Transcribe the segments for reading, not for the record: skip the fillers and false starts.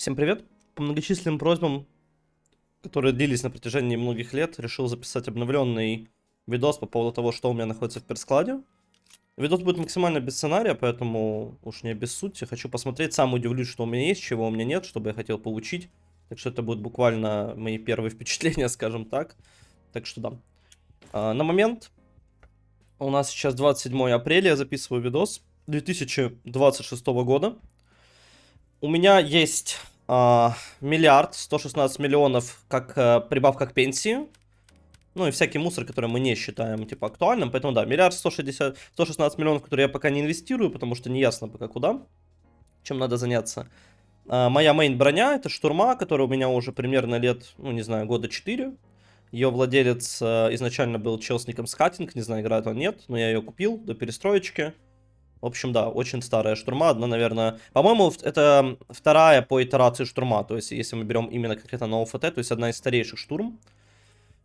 Всем привет! По многочисленным просьбам, которые длились на протяжении многих лет, решил записать обновленный видос по поводу того, что у меня находится в перскладе. Видос будет максимально без сценария, поэтому уж не обессудьте. Хочу посмотреть, сам удивлюсь, что у меня есть, чего у меня нет, что бы я хотел получить. Так что это будут буквально мои первые впечатления, скажем так. Так что да. На момент у нас сейчас 27 апреля, я записываю видос 2026 года. У меня есть миллиард 116 миллионов как прибавка к пенсии. Ну и всякий мусор, который мы не считаем типа актуальным. Поэтому да, миллиард 116 миллионов, которые я пока не инвестирую, потому что не ясно пока куда, чем надо заняться. Моя мейн броня, это штурма, которая у меня уже примерно лет, ну не знаю, года 4. Ее владелец изначально был чел с ником Скатинг, не знаю, играет он нет, но я ее купил до перестроечки. В общем, да, очень старая штурма, одна, наверное, по-моему, это вторая по итерации штурма, то есть если мы берем именно конкретно на ОФТ, то есть одна из старейших штурм.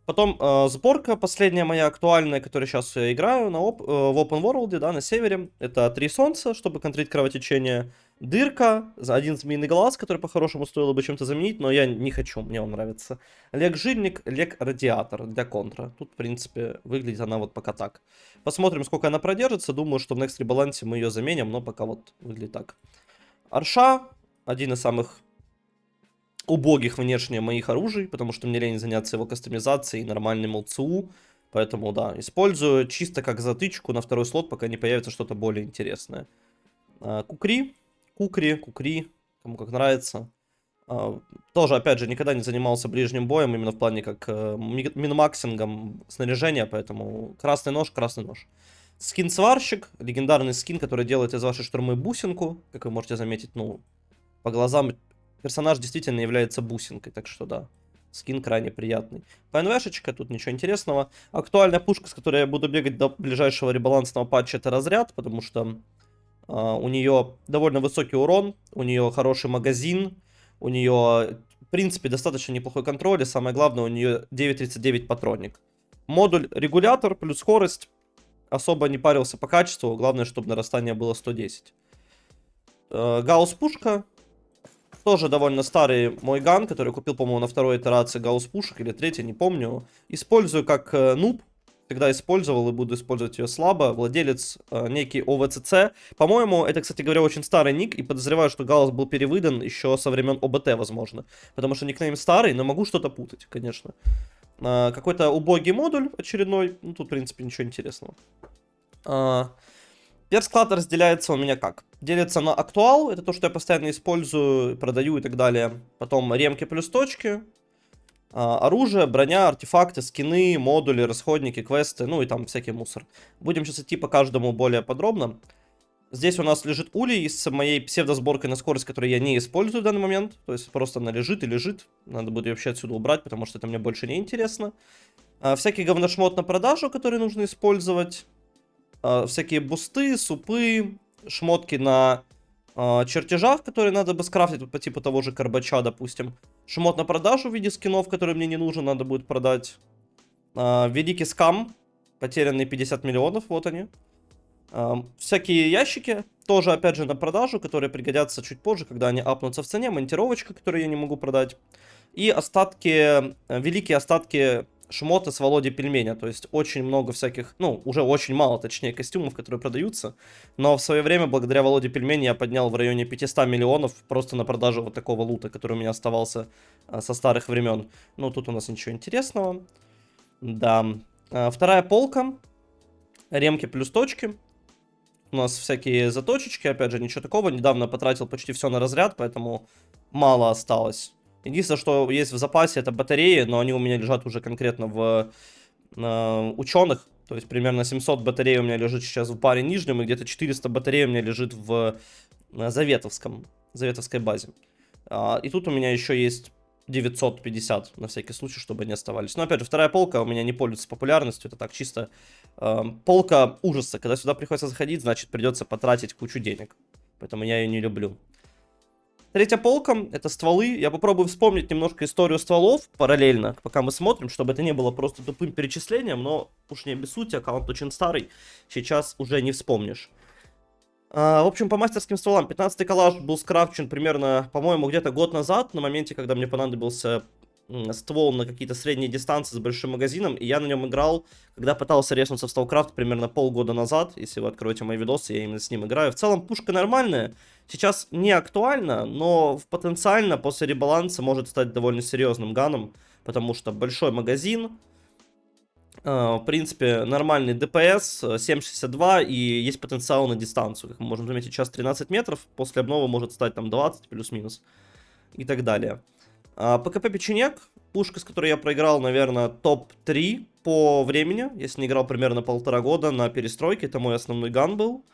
Потом сборка, последняя моя актуальная, которую сейчас я играю в Open World, да, на севере. Это 3 солнца, чтобы контрить кровотечение. Дырка, один змеиный глаз, который по-хорошему стоило бы чем-то заменить, но я не хочу, мне он нравится. Лек жильник, лек радиатор для контра. Тут, в принципе, выглядит она вот пока так. Посмотрим, сколько она продержится. Думаю, что в Next Rebalance мы ее заменим, но пока вот выглядит так. Арша, один из самых убогих внешне моих оружий, потому что мне лень заняться его кастомизацией и нормальным ЛЦУ. Поэтому, да, использую чисто как затычку на второй слот, пока не появится что-то более интересное. Кукри, кому как нравится. Тоже, опять же, никогда не занимался ближним боем, именно в плане как минмаксингом снаряжения, поэтому красный нож. Скин-сварщик, легендарный скин, который делает из вашей штурмы бусинку, как вы можете заметить, ну, по глазам персонаж действительно является бусинкой, так что да, скин крайне приятный. ПНВшечка, тут ничего интересного. Актуальная пушка, с которой я буду бегать до ближайшего ребалансного патча, это разряд, потому что у нее довольно высокий урон, у нее хороший магазин, у нее, в принципе, достаточно неплохой контроль, и самое главное, у нее 9.39 патроник. Модуль регулятор плюс скорость, особо не парился по качеству, главное, чтобы нарастание было 110. Гаусс-пушка. Тоже довольно старый мой ган, который купил, по-моему, на второй итерации гаусс-пушек или третьей, не помню. Использую как нуб. Всегда использовал и буду использовать ее слабо. Владелец некий ОВЦЦ. По-моему, это, кстати говоря, очень старый ник. И подозреваю, что гаусс был перевыдан еще со времен ОБТ, возможно. Потому что никнейм старый, но могу что-то путать, конечно. Какой-то убогий модуль очередной. Ну, тут, в принципе, ничего интересного. Персклад разделяется у меня как? Делится на актуал, это то, что я постоянно использую, продаю и так далее. Потом ремки плюс точки, оружие, броня, артефакты, скины, модули, расходники, квесты, ну и там всякий мусор. Будем сейчас идти по каждому более подробно. Здесь у нас лежит улей с моей псевдосборкой на скорость, которую я не использую в данный момент. То есть просто она лежит и лежит. Надо будет ее вообще отсюда убрать, потому что это мне больше не интересно. Всякий говношмот на продажу, который нужно использовать. Всякие бусты, супы, шмотки на чертежах, которые надо бы скрафтить, по типу того же Карбача, допустим. Шмот на продажу в виде скинов, который мне не нужен, надо будет продать. Великий скам, потерянные 50 миллионов, вот они. Всякие ящики, тоже опять же на продажу, которые пригодятся чуть позже, когда они апнутся в цене. Монтировочка, которую я не могу продать. И остатки, великие остатки шмота с Володи Пельменя, то есть очень много всяких, ну, уже очень мало, точнее, костюмов, которые продаются, но в свое время, благодаря Володе Пельмени, я поднял в районе 500 миллионов просто на продажу вот такого лута, который у меня оставался со старых времен. Ну, тут у нас ничего интересного. Да. Вторая полка. Ремки плюс точки. У нас всякие заточечки, опять же, ничего такого. Недавно потратил почти все на разряд, поэтому мало осталось. Единственное, что есть в запасе, это батареи, но они у меня лежат уже конкретно в ученых. То есть примерно 700 батарей у меня лежит сейчас в паре нижнем, и где-то 400 батарей у меня лежит в Заветовской базе. И тут у меня еще есть 950 на всякий случай, чтобы они оставались. Но опять же, вторая полка у меня не пользуется популярностью, это так чисто полка ужаса. Когда сюда приходится заходить, значит придется потратить кучу денег. Поэтому я ее не люблю. Третья полка — это стволы. Я попробую вспомнить немножко историю стволов параллельно, пока мы смотрим, чтобы это не было просто тупым перечислением, но уж не обессудьте, аккаунт очень старый, сейчас уже не вспомнишь. В общем, по мастерским стволам 15-й калаш был скрафчен примерно, по-моему, где-то год назад, на моменте, когда мне понадобился ствол на какие-то средние дистанции с большим магазином, и я на нем играл, когда пытался резнуться в StarCraft примерно полгода назад. Если вы откроете мои видосы, я именно с ним играю. В целом, пушка нормальная, сейчас не актуальна, но потенциально после ребаланса может стать довольно серьезным ганом, потому что большой магазин, в принципе, нормальный ДПС, 7,62, и есть потенциал на дистанцию. Как мы можем заметить, сейчас 13 метров, после обновы может стать там 20 плюс-минус и так далее. ПКП Печенек, пушка, с которой я проиграл, наверное, топ-3 по времени, если не играл примерно 1,5 года на перестройке, это мой основной ган был.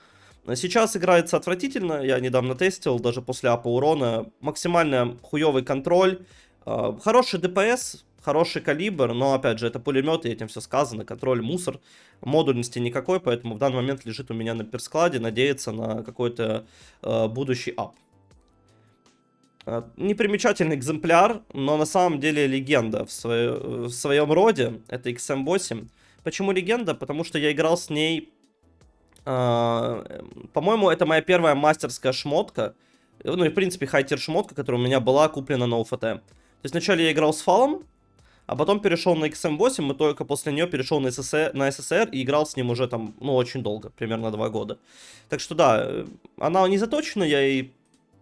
Сейчас играется отвратительно, я недавно тестил, даже после апа урона, максимально хуёвый контроль, хороший ДПС, хороший калибр, но, опять же, это пулемет, и этим все сказано, контроль мусор, модульности никакой, поэтому в данный момент лежит у меня на перскладе, надеяться на какой-то будущий ап. Непримечательный экземпляр, но на самом деле легенда в своем роде, это XM8. Почему легенда? Потому что я играл с ней, по-моему, это моя первая мастерская шмотка, ну и в принципе хайтер шмотка, которая у меня была куплена на УФТ. То есть вначале я играл с фалом, а потом перешел на XM8, и только после нее перешел на СССР и играл с ним уже там, ну, очень долго, примерно 2 года. Так что да, она не заточена, я ей,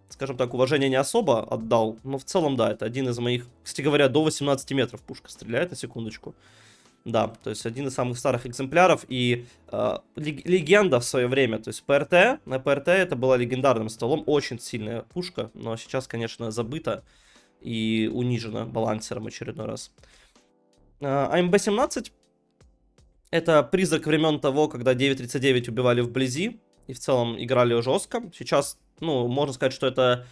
скажем так, уважение не особо отдал, но в целом, да, это один из моих, кстати говоря, до 18 метров пушка стреляет, на секундочку. Да, то есть один из самых старых экземпляров и легенда в свое время, то есть ПРТ, на ПРТ это была легендарным стволом, очень сильная пушка, но сейчас, конечно, забыта и унижена балансером очередной раз. АМБ-17 это призрак времен того, когда 9.39 убивали вблизи и в целом играли жестко. Сейчас, ну, можно сказать, что это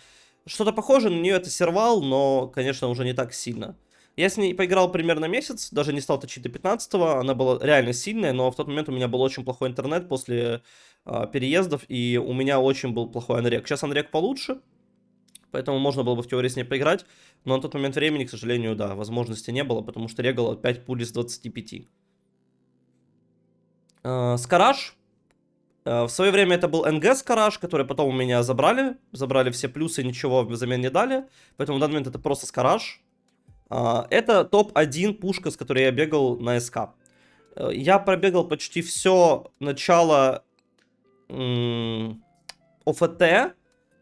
что-то похожее, на нее это сервал, но, конечно, уже не так сильно. Я с ней поиграл примерно месяц, даже не стал точить до 15-го, она была реально сильная, но в тот момент у меня был очень плохой интернет после переездов, и у меня очень был плохой анрек. Сейчас анрек получше, поэтому можно было бы в теории с ней поиграть, но на тот момент времени, к сожалению, да, возможности не было, потому что регало 5 пуль из 25. Скараж. В свое время это был НГ Скараж, который потом у меня забрали все плюсы, ничего взамен не дали, поэтому в данный момент это просто Скараж. Это топ-1 пушка, с которой я бегал на СК. Я пробегал почти все начало ОФТ,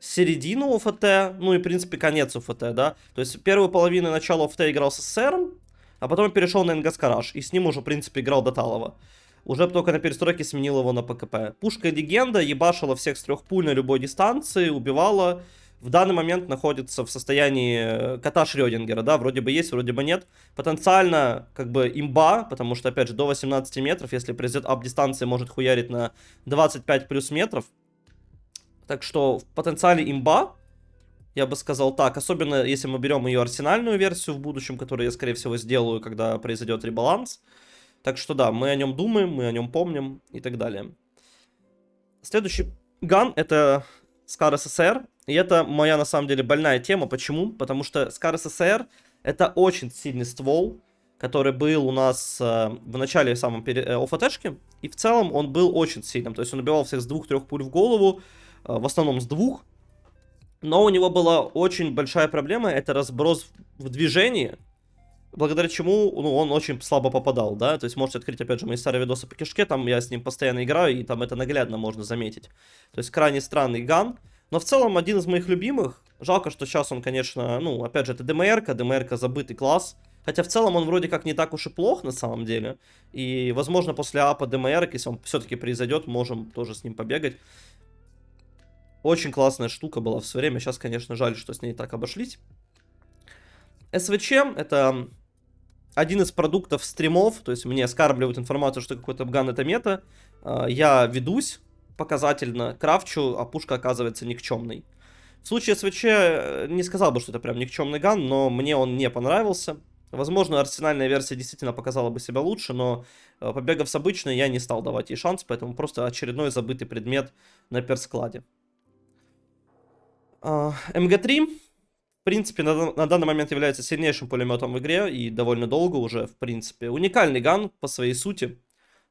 середину ОФТ, ну и, в принципе, конец ОФТ, да. То есть первую половину начала ОФТ играл с СССРом, а потом перешел на НГ Скараж, и с ним уже, в принципе, играл до Талова. Уже только на перестройке сменил его на ПКП. Пушка легенда, ебашила всех с 3 пуль на любой дистанции, убивала. В данный момент находится в состоянии кота Шрёдингера, да, вроде бы есть, вроде бы нет. Потенциально, как бы, имба, потому что, опять же, до 18 метров, если произойдет ап дистанции, может хуярить на 25 плюс метров. Так что в потенциале имба, я бы сказал так, особенно если мы берем ее арсенальную версию в будущем, которую я, скорее всего, сделаю, когда произойдет ребаланс. Так что да, мы о нем думаем, мы о нем помним и так далее. Следующий ган это Скар СССР. И это моя, на самом деле, больная тема. Почему? Потому что Скар СССР это очень сильный ствол, который был у нас в начале самом ОФТшки. И в целом он был очень сильным. То есть он убивал всех с 2-3 пуль в голову. В основном с 2. Но у него была очень большая проблема. Это разброс в движении. Благодаря чему, ну, он очень слабо попадал, да, то есть можете открыть, опять же, мои старые видосы по кишке, там я с ним постоянно играю, и там это наглядно можно заметить. То есть крайне странный ган, но в целом один из моих любимых. Жалко, что сейчас он, конечно, ну, опять же, это ДМР-ка забытый класс, хотя в целом он вроде как не так уж и плох на самом деле, и, возможно, после апа ДМР, если он все-таки произойдет, можем тоже с ним побегать. Очень классная штука была в свое время, сейчас, конечно, жаль, что с ней так обошлись. СВЧ это один из продуктов стримов, то есть мне скармливают информацию, что какой-то ган это мета, я ведусь показательно, крафчу, а пушка оказывается никчемной. В случае СВЧ не сказал бы, что это прям никчемный ган, но мне он не понравился. Возможно, арсенальная версия действительно показала бы себя лучше, но побегав с обычной, я не стал давать ей шанс, поэтому просто очередной забытый предмет на перскладе. МГ-3. В принципе, на данный момент является сильнейшим пулеметом в игре и довольно долго уже, в принципе. Уникальный ган по своей сути.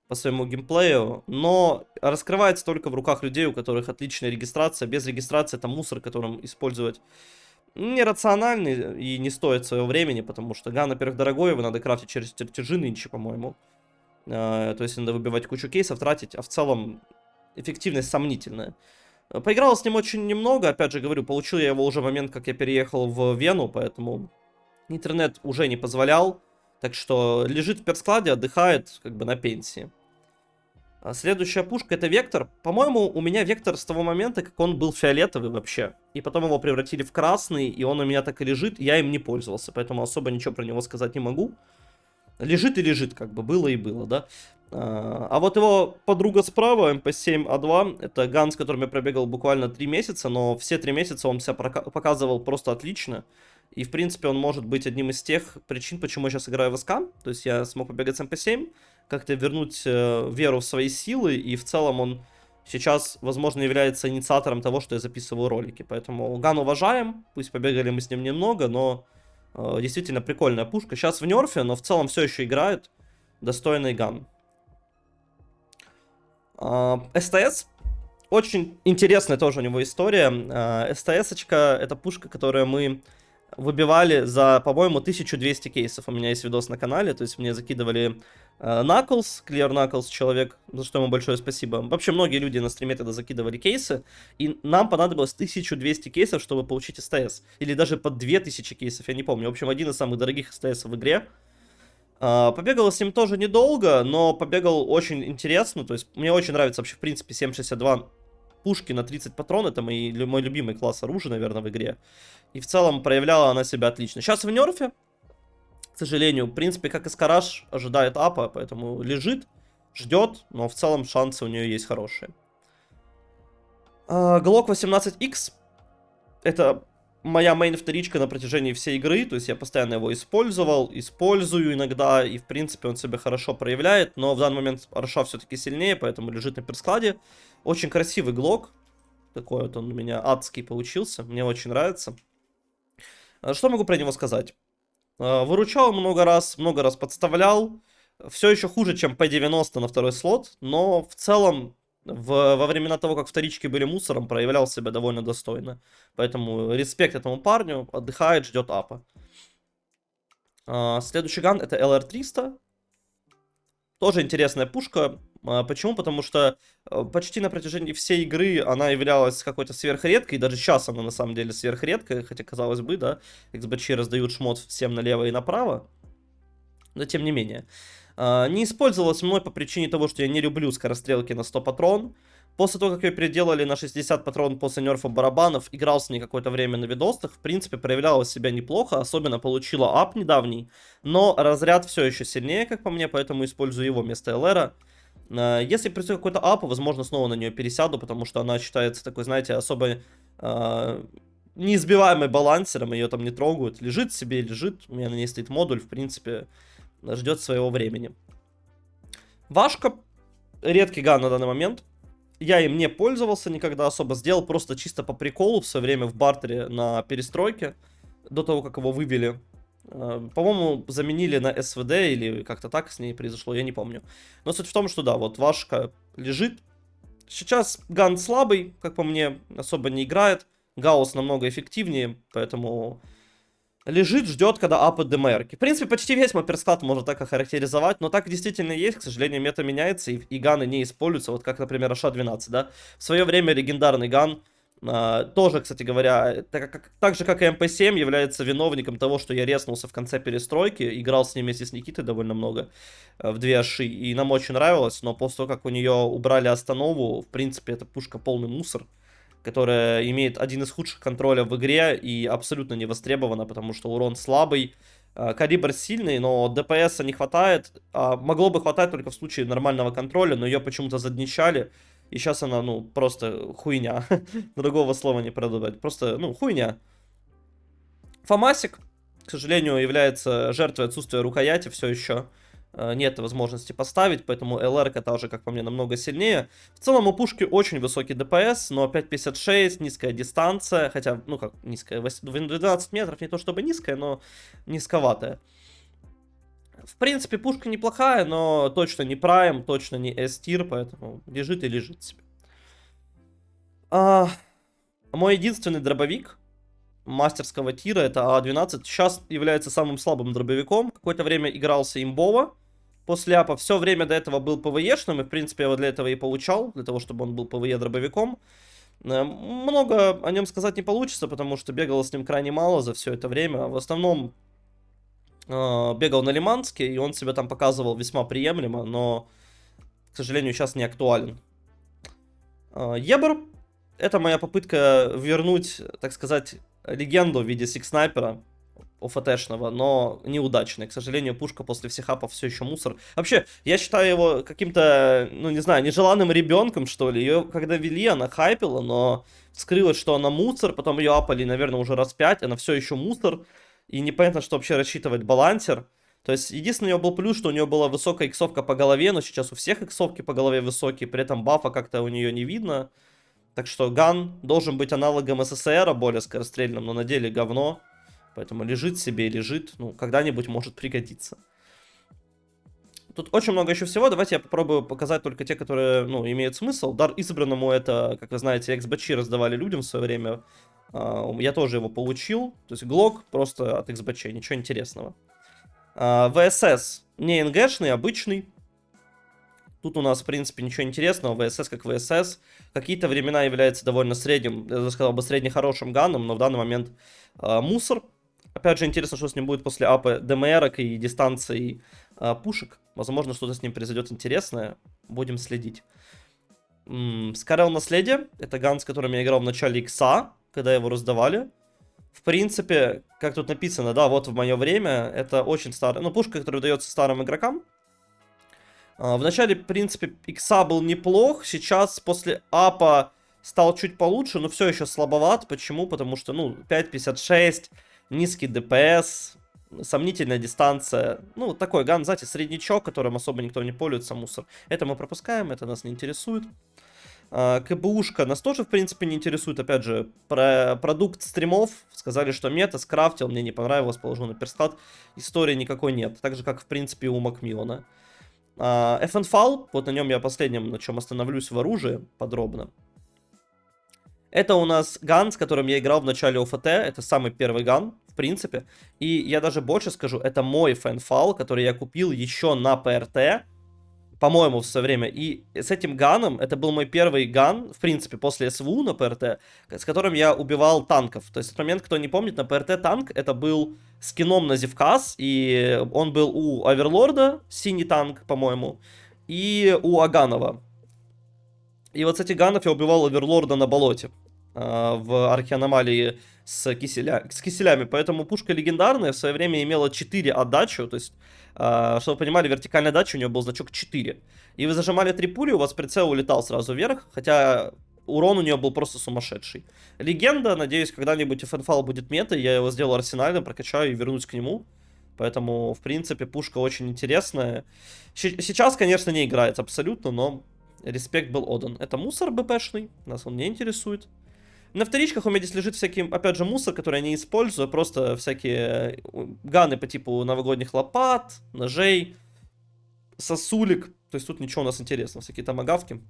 по своему геймплею, но раскрывается только в руках людей, у которых отличная регистрация. Без регистрации это мусор, которым использовать нерациональный и не стоит своего времени, потому что ган, во-первых, дорогой, его надо крафтить через чертежи нынче, по-моему. То есть надо выбивать кучу кейсов, тратить, а в целом эффективность сомнительная. Поиграл с ним очень немного, опять же говорю, получил я его уже в момент, как я переехал в Вену, поэтому интернет уже не позволял. Так что лежит в перскладе, отдыхает, как бы на пенсии. Следующая пушка это Вектор. По-моему, у меня Вектор с того момента, как он был фиолетовый вообще. И потом его превратили в красный, и он у меня так и лежит. Я им не пользовался, поэтому особо ничего про него сказать не могу. Лежит и лежит, как бы, было и было, да. А вот его подруга справа, МП7А2, это ган, с которым я пробегал буквально 3 месяца, но все 3 месяца он себя показывал просто отлично. И, в принципе, он может быть одним из тех причин, почему я сейчас играю в СК. То есть я смог побегать с МП7, как-то вернуть веру в свои силы, и в целом он сейчас, возможно, является инициатором того, что я записываю ролики. Поэтому ган уважаем, пусть побегали мы с ним немного, но действительно прикольная пушка. Сейчас в нерфе, но в целом все еще играет. Достойный ган. СТС. Очень интересная тоже у него история. СТС-очка это пушка, которую мы выбивали за, по-моему, 1200 кейсов. У меня есть видос на канале, то есть мне закидывали Knuckles, Clear Knuckles человек, за что ему большое спасибо. Вообще многие люди на стриме тогда закидывали кейсы, и нам понадобилось 1200 кейсов, чтобы получить СТС. Или даже по 2000 кейсов, я не помню. В общем, один из самых дорогих СТС в игре. Побегал с ним тоже недолго, но побегал очень интересно. То есть мне очень нравится вообще, в принципе, 7.62 пушки на 30 патрон. Это мой любимый класс оружия, наверное, в игре. И в целом проявляла она себя отлично. Сейчас в нерфе, к сожалению, в принципе, как и Скараж, ожидает апа, поэтому лежит, ждет, но в целом шансы у нее есть хорошие. Glock 18X. Это моя мейн-вторичка на протяжении всей игры, то есть я постоянно его использовал, использую иногда, и в принципе он себя хорошо проявляет, но в данный момент Арша все-таки сильнее, поэтому лежит на перскладе. Очень красивый глок, такой вот он у меня адский получился, мне очень нравится. Что могу про него сказать? Выручал много раз подставлял, все еще хуже, чем P90 на второй слот, но в целом во времена того, как вторички были мусором, проявлял себя довольно достойно. Поэтому респект этому парню, отдыхает, ждет апа. Следующий ган это LR300. Тоже интересная пушка. Почему? Потому что почти на протяжении всей игры она являлась какой-то сверхредкой. Даже сейчас она на самом деле сверхредкая, хотя казалось бы, да, XBC раздают шмот всем налево и направо. Но тем не менее. Не использовалась мной по причине того, что я не люблю скорострелки на 100 патрон. После того, как ее переделали на 60 патрон после нерфа барабанов, играл с ней какое-то время на видосах, в принципе, проявляла себя неплохо, особенно получила ап недавний, но разряд все еще сильнее, как по мне, поэтому использую его вместо ЛРа. Если придет какой-то ап, возможно, снова на нее пересяду, потому что она считается такой, знаете, особо неизбиваемой балансером, ее там не трогают, лежит себе, лежит, у меня на ней стоит модуль, в принципе, ждет своего времени. Вашка, редкий ган на данный момент. Я им не пользовался никогда особо, сделал просто чисто по приколу в свое время в бартере на перестройке, до того, как его вывели. По-моему, заменили на СВД или как-то так с ней произошло, я не помню. Но суть в том, что да, вот Вашка лежит. Сейчас ган слабый, как по мне, особо не играет. Гаусс намного эффективнее, поэтому лежит, ждет, когда апает ДМРки. В принципе, почти весь мой персклад можно так охарактеризовать, но так действительно есть. К сожалению, мета меняется, и ганы не используются, вот как, например, АШ-12, да. В свое время легендарный ган, тоже, кстати говоря, так же, как и МП7, является виновником того, что я резнулся в конце перестройки, играл с ней вместе с Никитой довольно много в 2 аши, и нам очень нравилось, но после того, как у нее убрали останову, в принципе, эта пушка полный мусор, которая имеет один из худших контролей в игре и абсолютно не востребована, потому что урон слабый, калибр сильный, но ДПС не хватает. Могло бы хватать только в случае нормального контроля, но ее почему-то задничали, и сейчас она, ну, просто хуйня. Другого слова не продавать, просто, ну, хуйня. Фамасик, к сожалению, является жертвой отсутствия рукояти все еще. Нет возможности поставить, поэтому ЛР тоже, как по мне, намного сильнее. В целом у пушки очень высокий ДПС, но 5.56, низкая дистанция, хотя, ну как низкая, 12 метров не то чтобы низкая, но низковатая. В принципе, пушка неплохая, но точно не прайм, точно не S-тир, поэтому лежит и лежит себе. Мой единственный дробовик мастерского тира, это А12, сейчас является самым слабым дробовиком. Какое-то время игрался имбово после апа. Все время до этого был ПВЕшным, и в принципе я его для этого и получал, для того, чтобы он был ПВЕ дробовиком. Много о нем сказать не получится, потому что бегал с ним крайне мало за все это время. В основном бегал на Лиманске, и он себя там показывал весьма приемлемо, но, к сожалению, сейчас не актуален. Ебр — это моя попытка вернуть, так сказать, легенду в виде сикс-снайпера ОФТшного, но неудачная. К сожалению, пушка после всех апов все еще мусор. Вообще, я считаю его каким-то, ну не знаю, нежеланным ребенком, что ли. Ее когда вели, она хайпила, но скрылось, что она мусор, потом ее апали, наверное, уже раз 5, она все еще мусор. И непонятно, что вообще рассчитывать балансер. То есть, единственный у нее был плюс, что у нее была высокая иксовка по голове, но сейчас у всех иксовки по голове высокие, при этом бафа как-то у нее не видно. Так что ган должен быть аналогом СССР, более скорострельным, но на деле говно. Поэтому лежит себе и лежит. Ну, когда-нибудь может пригодиться. Тут очень много еще всего. Давайте я попробую показать только те, которые, ну, имеют смысл. Дар избранному — это, как вы знаете, XBG раздавали людям в свое время. Я тоже его получил. То есть Глок просто от XBG, ничего интересного. ВСС не НГшный, обычный. Тут у нас, в принципе, ничего интересного. ВСС как ВСС. Какие-то времена является довольно средним, я сказал бы, средне-хорошим ганом, но в данный момент мусор. Опять же, интересно, что с ним будет после апы ДМРок и дистанций пушек. Возможно, что-то с ним произойдет интересное. Будем следить. Скарел Наследие. Это ган, с которым я играл в начале икса, когда его раздавали. В принципе, как тут написано, да, вот в мое время, это очень старая, ну, пушка, которая дается старым игрокам. В начале, в принципе, икса был неплох, сейчас после апа стал чуть получше, но все еще слабоват. Почему? Потому что, ну, 5.56, низкий ДПС, сомнительная дистанция. Ну, такой ган, знаете, среднячок, которым особо никто не пользуется, мусор. Это мы пропускаем, это нас не интересует. КБУшка нас тоже, в принципе, не интересует. Опять же, продукт стримов. Сказали, что мета, скрафтил, мне не понравилось, положил на персклад. Истории никакой нет. Так же, как, в принципе, у Макмиллана. FNFAL, вот на нем я последним, на чем остановлюсь в оружии подробно. Это у нас ган, с которым я играл в начале ОФТ. Это самый первый ган, в принципе. И я даже больше скажу, это мой FNFAL, который я купил еще на ПРТ. По-моему, в свое время. И с этим ганом, это был мой первый ган, в принципе, после СВУ на ПРТ, с которым я убивал танков. То есть, в тот момент, кто не помнит, на ПРТ танк, это был скином на Зевказ, и он был у Оверлорда, синий танк, по-моему, и у Аганова. И вот с этих ганов я убивал Оверлорда на болоте, в археаномалии с киселями. Поэтому пушка легендарная, в свое время имела 4 отдачу, то есть, чтобы вы понимали, вертикальная отдача у нее был значок 4. И вы зажимали 3 пули, у вас прицел улетал сразу вверх, хотя урон у нее был просто сумасшедший. Легенда, надеюсь, когда-нибудь FNFAL будет метой, я его сделаю арсенальным, прокачаю и вернусь к нему. Поэтому, в принципе, пушка очень интересная. Сейчас, конечно, не играет абсолютно, но респект был отдан. Это мусор БПшный, нас он не интересует. На вторичках у меня здесь лежит всякий, опять же, мусор, который я не использую. Просто всякие ганы по типу новогодних лопат, ножей, сосулек. То есть тут ничего у нас интересного, всякие томагавки.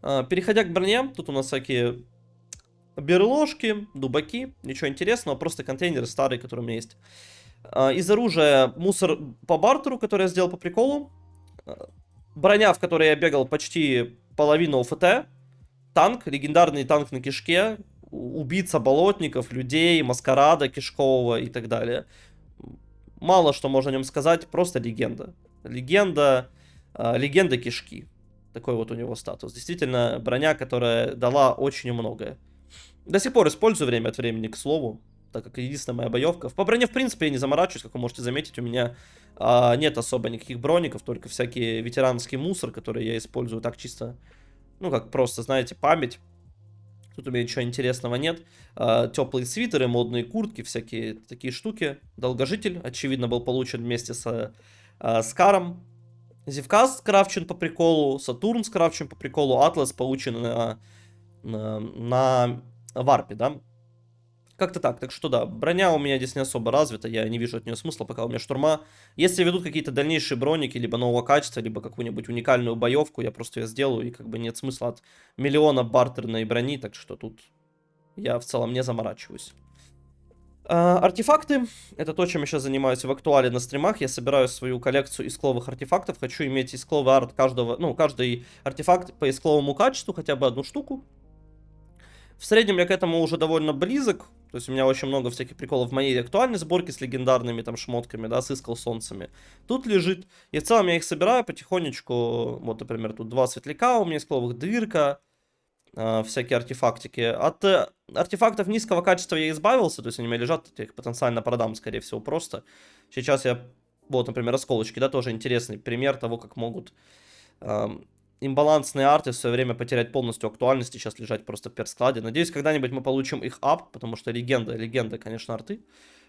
Переходя к броне, тут у нас всякие берложки, дубаки. Ничего интересного, просто контейнеры старые, которые у меня есть. Из оружия мусор по бартеру, который я сделал по приколу. Броня, в которой я бегал почти половину ОФТ. Танк, легендарный танк на кишке, убийца болотников, людей, маскарада кишкового и так далее. Мало что можно о нем сказать, просто легенда. Легенда кишки. Такой вот у него статус. Действительно, броня, которая дала очень многое. До сих пор использую время от времени, к слову, так как единственная моя боевка. По броне, в принципе, я не заморачиваюсь, как вы можете заметить, у меня нет особо никаких броников, только всякий ветеранский мусор, который я использую так чисто. Ну, как просто, знаете, память. Тут у меня ничего интересного нет. Теплые свитеры, модные куртки, всякие такие штуки. Долгожитель, очевидно, был получен вместе с Скаром. Зевказ скрафчен по приколу. Сатурн скрафчен по приколу. Атлас получен на варпе, да. Как-то так. Так что да, броня у меня здесь не особо развита, я не вижу от нее смысла, пока у меня штурма. Если ведут какие-то дальнейшие броники, либо нового качества, либо какую-нибудь уникальную боевку, я просто ее сделаю, и как бы нет смысла от миллиона бартерной брони, так что тут я в целом не заморачиваюсь. Артефакты. Это то, чем я сейчас занимаюсь в актуале на стримах. Я собираю свою коллекцию искловых артефактов. Хочу иметь искловый арт каждого, ну, каждый артефакт по искловому качеству, хотя бы одну штуку. В среднем я к этому уже довольно близок. То есть у меня очень много всяких приколов в моей актуальной сборке с легендарными там шмотками, да, с искал солнцами. Тут лежит. И в целом я их собираю потихонечку. Вот, например, тут 2 светляка у меня искловых, дырка. Всякие артефактики. От артефактов низкого качества я избавился, то есть они у меня лежат, я их потенциально продам, скорее всего, просто. Сейчас я, вот, например, осколочки, да, тоже интересный пример того, как могут имбалансные арты в свое время потерять полностью актуальность и сейчас лежать просто в перскладе. Надеюсь, когда-нибудь мы получим их ап, потому что легенда, конечно, арты.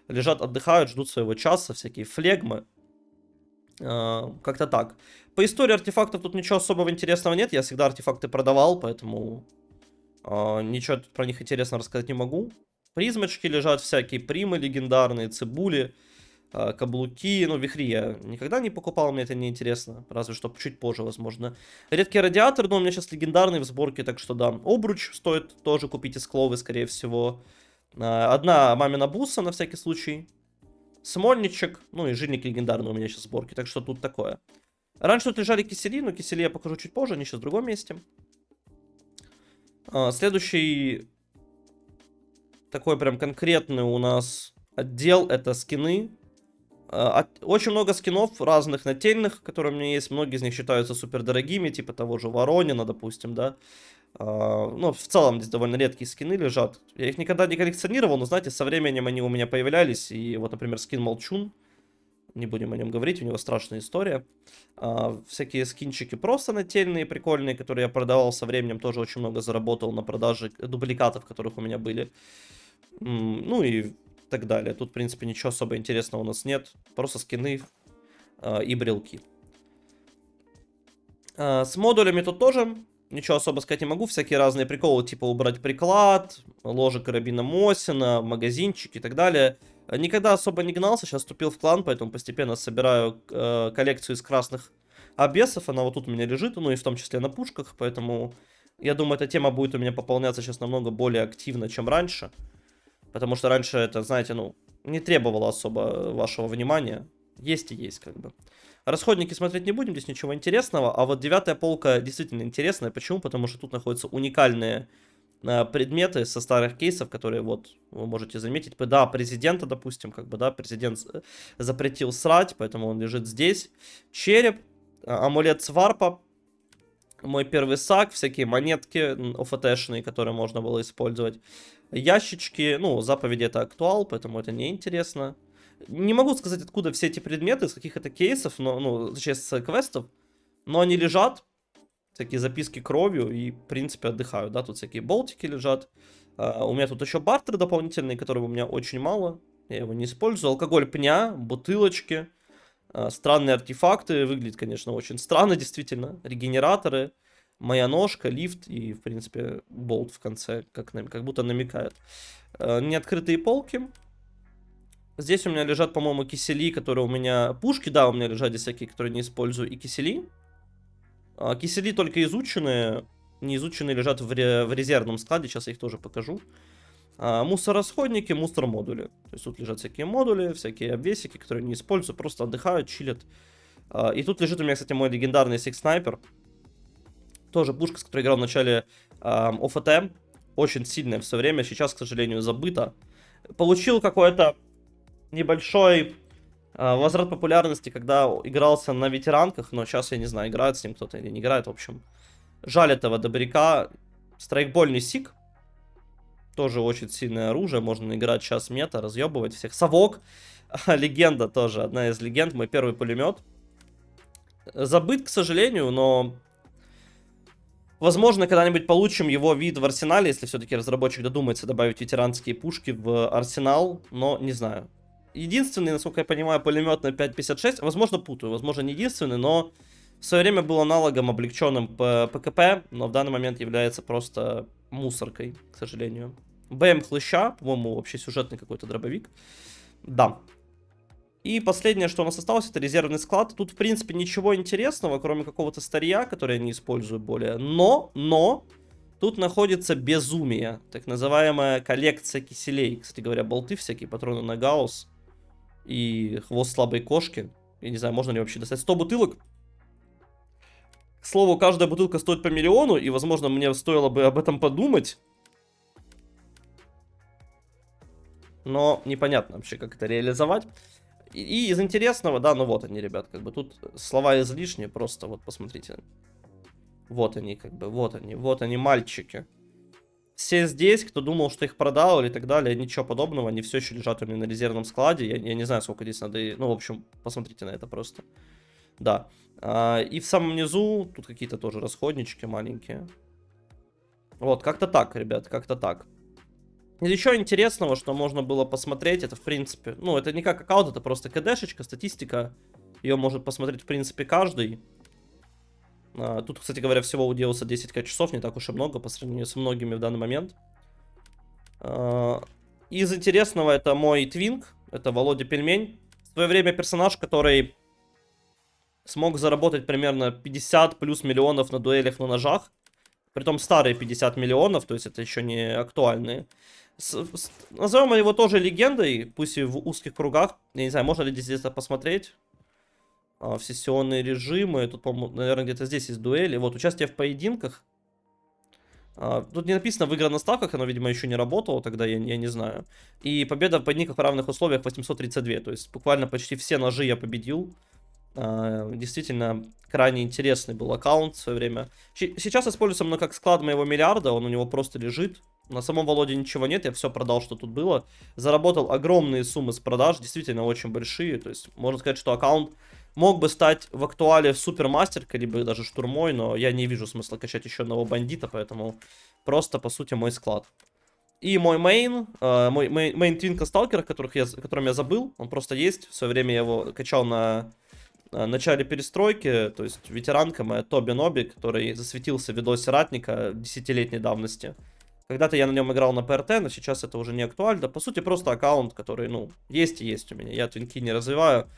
Лежат, отдыхают, ждут своего часа, всякие флегмы. Как-то так. По истории артефактов тут ничего особого интересного нет. Я всегда артефакты продавал, поэтому ничего про них интересно рассказать не могу. Призмочки лежат всякие, примы легендарные, цибули, каблуки. Ну, вихри я никогда не покупал, мне это не интересно. Разве что чуть позже, возможно. Редкий радиатор, но у меня сейчас легендарный в сборке, так что да. Обруч стоит тоже купить из кловы, скорее всего. Одна мамина буса на всякий случай. Смольничек, ну и жильник легендарный у меня сейчас в сборке, так что тут такое. Раньше тут лежали кисели, но кисели я покажу чуть позже, они сейчас в другом месте. Следующий такой прям конкретный у нас отдел, это скины. Очень много скинов разных нательных, которые у меня есть, многие из них считаются супер дорогими, типа того же Воронина, допустим, да. Ну, в целом здесь довольно редкие скины лежат. Я их никогда не коллекционировал, но, знаете, со временем они у меня появлялись. И вот, например, скин Молчун. Не будем о нем говорить, у него страшная история. Всякие скинчики просто нательные, прикольные, которые я продавал со временем. Тоже очень много заработал на продаже дубликатов, которых у меня были. Ну и так далее. Тут, в принципе, ничего особо интересного у нас нет. Просто скины и брелки. С модулями тут тоже... Ничего особо сказать не могу. Всякие разные приколы, типа убрать приклад, ложе карабина Мосина, магазинчик и так далее. Никогда особо не гнался. Сейчас вступил в клан, поэтому постепенно собираю коллекцию из красных обесов. Она вот тут у меня лежит, ну и в том числе на пушках. Поэтому я думаю, эта тема будет у меня пополняться сейчас намного более активно, чем раньше. Потому что раньше это, знаете, ну, не требовало особо вашего внимания. Есть и есть, как бы. Расходники смотреть не будем, здесь ничего интересного. А вот 9-я полка действительно интересная. Почему? Потому что тут находятся уникальные предметы со старых кейсов, которые вот вы можете заметить. Да, президента, допустим, как бы, да, президент запретил срать, поэтому он лежит здесь. Череп, амулет сварпа, мой первый сак, всякие монетки ОФТшные, которые можно было использовать. Ящички, ну, заповеди это актуал, поэтому это не интересно. Не могу сказать, откуда все эти предметы, с каких это кейсов, но, ну, точнее, с квестов, но они лежат, всякие записки кровью, и, в принципе, отдыхают, да, тут всякие болтики лежат. У меня тут еще бартер дополнительный, которого у меня очень мало, я его не использую. Алкоголь пня, бутылочки, странные артефакты, выглядит, конечно, очень странно, действительно. Регенераторы, моя ножка, лифт и, в принципе, болт в конце, как будто намекает. Неоткрытые полки. Здесь у меня лежат, по-моему, кисели, которые у меня... Пушки, да, у меня лежат здесь всякие, которые не использую, и кисели. Кисели только изученные, неизученные лежат в резервном складе, сейчас я их тоже покажу. Мусоросходники, мусор-модули. То есть тут лежат всякие модули, всякие обвесики, которые не использую, просто отдыхают, чилят. И тут лежит у меня, кстати, мой легендарный Six Sniper. Тоже пушка, с которой играл в начале ОФТ. Очень сильная в свое время, сейчас, к сожалению, забыта. Получил какой-то небольшой возврат популярности, когда игрался на ветеранках, но сейчас я не знаю, играет с ним кто-то или не играет, в общем. Жаль этого добряка. Страйкбольный сик. Тоже очень сильное оружие, можно играть сейчас мета, разъебывать всех. Совок, легенда тоже, одна из легенд, мой первый пулемет. Забыт, к сожалению, но... Возможно, когда-нибудь получим его вид в арсенале, если все-таки разработчик додумается добавить ветеранские пушки в арсенал, но не знаю. Единственный, насколько я понимаю, пулемет на 5.56, возможно, путаю, возможно, не единственный, но в свое время был аналогом облегченным по ПКП, но в данный момент является просто мусоркой, к сожалению. БМ Хлыща, по-моему, вообще сюжетный какой-то дробовик. Да. И последнее, что у нас осталось, это резервный склад. Тут, в принципе, ничего интересного, кроме какого-то старья, который я не использую более. Но, тут находится безумие. Так называемая коллекция киселей. Кстати говоря, болты всякие, патроны на гаусс. И хвост слабой кошки. Я не знаю, можно ли вообще достать 100 бутылок. К слову, каждая бутылка стоит по миллиону, и, возможно, мне стоило бы об этом подумать. Но непонятно вообще, как это реализовать. И из интересного, да, ну вот они, ребят, как бы тут слова излишние, просто вот посмотрите. Вот они, как бы, вот они, мальчики. Все здесь, кто думал, что их продал или так далее, ничего подобного, они все еще лежат у меня на резервном складе. Я не знаю, сколько здесь надо, ну, в общем, посмотрите на это просто. Да. И в самом низу тут какие-то тоже расходнички маленькие. Вот, как-то так, ребят, как-то так. Из еще интересного, что можно было посмотреть, это в принципе, ну, это не как аккаунт, это просто КДшечка, статистика. Ее может посмотреть, в принципе, каждый. Тут, кстати говоря, всего уделался 10к часов, не так уж и много по сравнению с многими в данный момент. Из интересного это мой твинк, это Володя Пельмень. В свое время персонаж, который смог заработать примерно 50 плюс миллионов на дуэлях на ножах. Притом старые 50 миллионов, то есть это еще не актуальные. Назовем его тоже легендой, пусть и в узких кругах. Я не знаю, можно ли здесь это посмотреть. В сессионные режимы. Тут, по-моему, наверное, где-то здесь есть дуэли. Вот, участие в поединках. Тут не написано в игре на ставках, оно, видимо, еще не работало, тогда я не знаю. И победа в поединках в равных условиях 832. То есть буквально почти все ножи я победил. Действительно, крайне интересный был аккаунт в свое время. Сейчас используется мной как склад моего миллиарда, он у него просто лежит. На самом Володе ничего нет, я все продал, что тут было. Заработал огромные суммы с продаж, действительно очень большие. То есть, можно сказать, что аккаунт мог бы стать в актуале супермастеркой, либо даже штурмой, но я не вижу смысла качать еще одного бандита, поэтому просто, по сути, мой склад. И мой мейн, мейн твинка сталкера, которым я забыл, он просто есть. В свое время я его качал на начале перестройки, то есть ветеранка моя Тоби Ноби, который засветился в видосе Ратника 10-летней давности. Когда-то я на нем играл на ПРТ, но сейчас это уже не актуально. По сути, просто аккаунт, который, ну, есть и есть у меня. Я твинки не развиваю.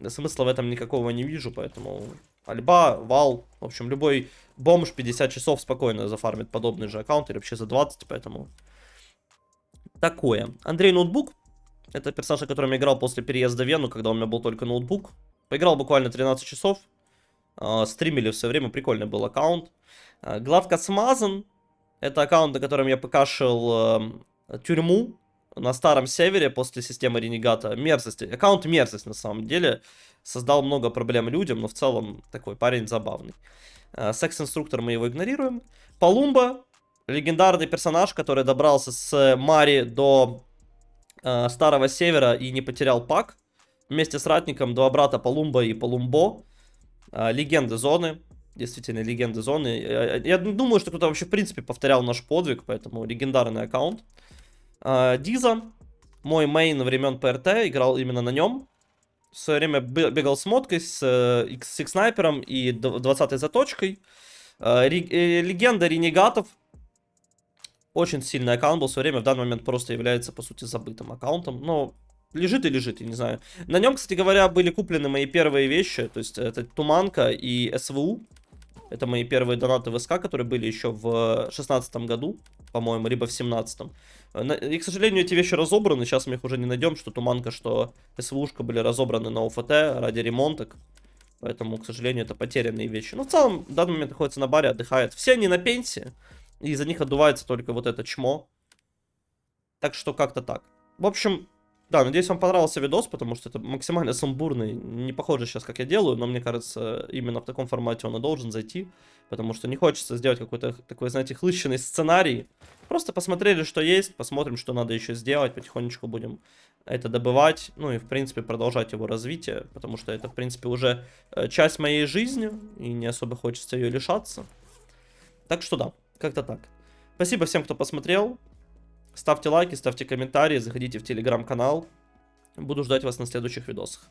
Смысла в этом никакого не вижу, поэтому... Альба, Вал, в общем, любой бомж 50 часов спокойно зафармит подобный же аккаунт, или вообще за 20, поэтому... Такое. Андрей Ноутбук. Это персонаж, о котором я играл после переезда в Вену, когда у меня был только ноутбук. Поиграл буквально 13 часов. Стримили все время, прикольный был аккаунт. Гладко смазан. Это аккаунт, на котором я покашил тюрьму на Старом Севере после системы Ренегата. Мерзость. Аккаунт мерзость на самом деле. Создал много проблем людям, но в целом такой парень забавный. Секс-инструктор, мы его игнорируем. Палумба. Легендарный персонаж, который добрался с Мари до Старого Севера и не потерял пак. Вместе с Ратником два брата Палумба и Палумбо. Легенды зоны. Действительно, легенды зоны. Я думаю, что кто-то вообще, в принципе, повторял наш подвиг, поэтому легендарный аккаунт. Диза. Мой мейн времен ПРТ. Играл именно на нем. В свое время бегал с моткой, с X снайпером и 20-й заточкой. Легенда ренегатов. Очень сильный аккаунт был в свое время. В данный момент просто является, по сути, забытым аккаунтом. Но... Лежит и лежит, я не знаю. На нем, кстати говоря, были куплены мои первые вещи. То есть это Туманка и СВУ. Это мои первые донаты в СК, которые были еще в 16 году, по-моему, либо в 17-м. И, к сожалению, эти вещи разобраны. Сейчас мы их уже не найдем, что Туманка, что СВУшка были разобраны на ОФТ ради ремонток. Поэтому, к сожалению, это потерянные вещи. Но в целом, в данный момент находится на баре, отдыхает. Все они на пенсии. И за них отдувается только вот это чмо. Так что как-то так. В общем... Да, надеюсь, вам понравился видос, потому что это максимально сумбурный, не похоже сейчас, как я делаю, но мне кажется, именно в таком формате он и должен зайти, потому что не хочется сделать какой-то такой, знаете, хлыщенный сценарий. Просто посмотрели, что есть, посмотрим, что надо еще сделать, потихонечку будем это добывать, ну и, в принципе, продолжать его развитие, потому что это, в принципе, уже часть моей жизни, и не особо хочется ее лишаться. Так что да, как-то так. Спасибо всем, кто посмотрел. Ставьте лайки, ставьте комментарии, заходите в телеграм-канал. Буду ждать вас на следующих видосах.